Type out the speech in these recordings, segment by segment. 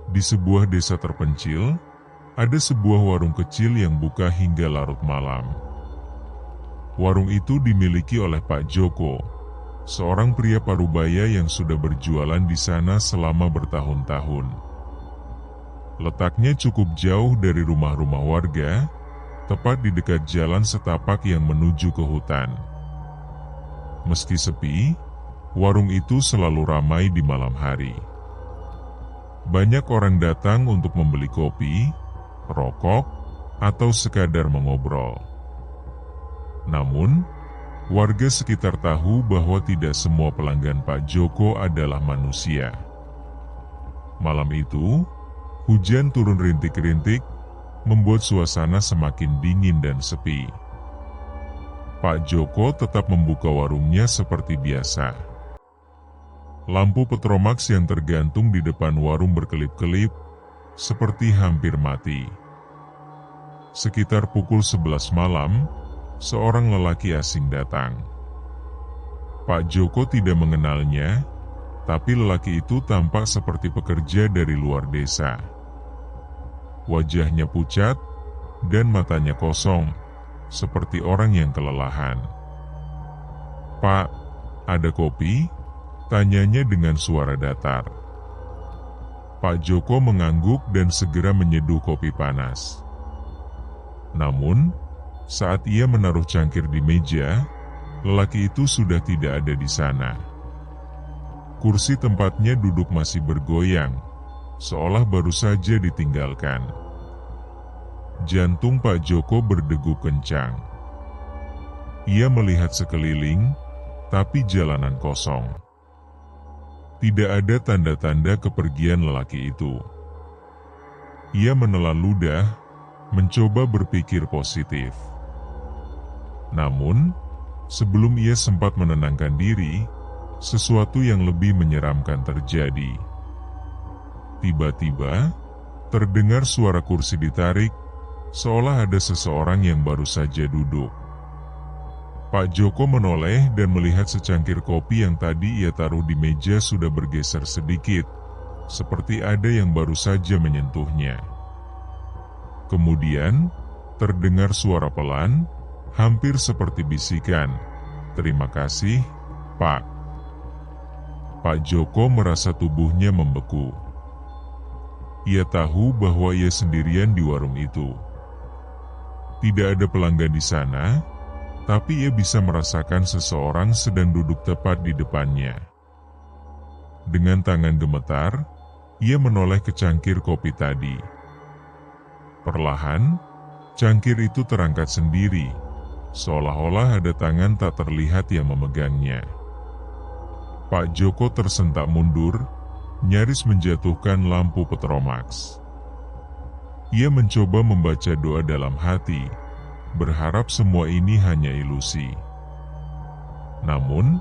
Di sebuah desa terpencil, ada sebuah warung kecil yang buka hingga larut malam. Warung itu dimiliki oleh Pak Joko, seorang pria parubaya yang sudah berjualan di sana selama bertahun-tahun. Letaknya cukup jauh dari rumah-rumah warga, tepat di dekat jalan setapak yang menuju ke hutan. Meski sepi, warung itu selalu ramai di malam hari. Banyak orang datang untuk membeli kopi, rokok, atau sekadar mengobrol. Namun, warga sekitar tahu bahwa tidak semua pelanggan Pak Joko adalah manusia. Malam itu, hujan turun rintik-rintik, membuat suasana semakin dingin dan sepi. Pak Joko tetap membuka warungnya seperti biasa. Lampu petromax yang tergantung di depan warung berkelip-kelip, seperti hampir mati. Sekitar pukul 11 malam, seorang lelaki asing datang. Pak Joko tidak mengenalnya, tapi lelaki itu tampak seperti pekerja dari luar desa. Wajahnya pucat, dan matanya kosong, seperti orang yang kelelahan. "Pak, ada kopi?" tanyanya dengan suara datar. Pak Joko mengangguk dan segera menyeduh kopi panas. Namun, saat ia menaruh cangkir di meja, lelaki itu sudah tidak ada di sana. Kursi tempatnya duduk masih bergoyang, seolah baru saja ditinggalkan. Jantung Pak Joko berdegup kencang. Ia melihat sekeliling, tapi jalanan kosong. Tidak ada tanda-tanda kepergian lelaki itu. Ia menelan ludah, mencoba berpikir positif. Namun, sebelum ia sempat menenangkan diri, sesuatu yang lebih menyeramkan terjadi. Tiba-tiba, terdengar suara kursi ditarik, seolah ada seseorang yang baru saja duduk. Pak Joko menoleh dan melihat secangkir kopi yang tadi ia taruh di meja sudah bergeser sedikit, seperti ada yang baru saja menyentuhnya. Kemudian, terdengar suara pelan, hampir seperti bisikan, "Terima kasih, Pak." Pak Joko merasa tubuhnya membeku. Ia tahu bahwa ia sendirian di warung itu. Tidak ada pelanggan di sana, tapi ia bisa merasakan seseorang sedang duduk tepat di depannya. Dengan tangan gemetar, ia menoleh ke cangkir kopi tadi. Perlahan, cangkir itu terangkat sendiri, seolah-olah ada tangan tak terlihat yang memegangnya. Pak Joko tersentak mundur, nyaris menjatuhkan lampu petromax. Ia mencoba membaca doa dalam hati, berharap semua ini hanya ilusi. Namun,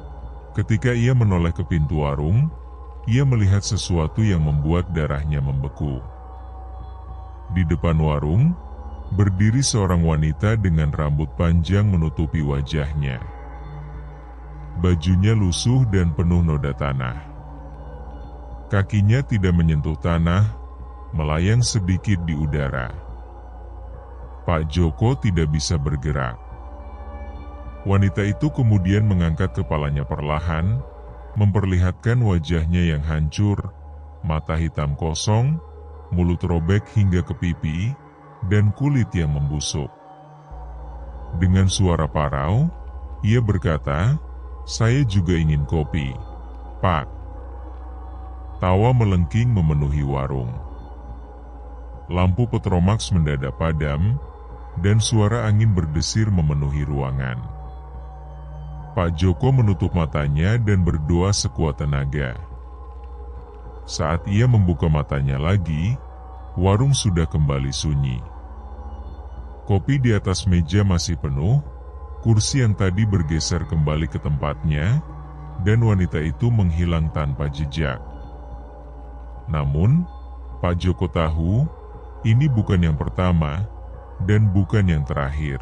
ketika ia menoleh ke pintu warung, ia melihat sesuatu yang membuat darahnya membeku. Di depan warung, berdiri seorang wanita dengan rambut panjang menutupi wajahnya. Bajunya lusuh dan penuh noda tanah. Kakinya tidak menyentuh tanah, melayang sedikit di udara. Pak Joko tidak bisa bergerak. Wanita itu kemudian mengangkat kepalanya perlahan, memperlihatkan wajahnya yang hancur, mata hitam kosong, mulut robek hingga ke pipi, dan kulit yang membusuk. Dengan suara parau, ia berkata, "Saya juga ingin kopi, Pak." Tawa melengking memenuhi warung. Lampu petromax mendadak padam, dan suara angin berdesir memenuhi ruangan. Pak Joko menutup matanya dan berdoa sekuat tenaga. Saat ia membuka matanya lagi, warung sudah kembali sunyi. Kopi di atas meja masih penuh, kursi yang tadi bergeser kembali ke tempatnya, dan wanita itu menghilang tanpa jejak. Namun, Pak Joko tahu, ini bukan yang pertama, dan bukan yang terakhir.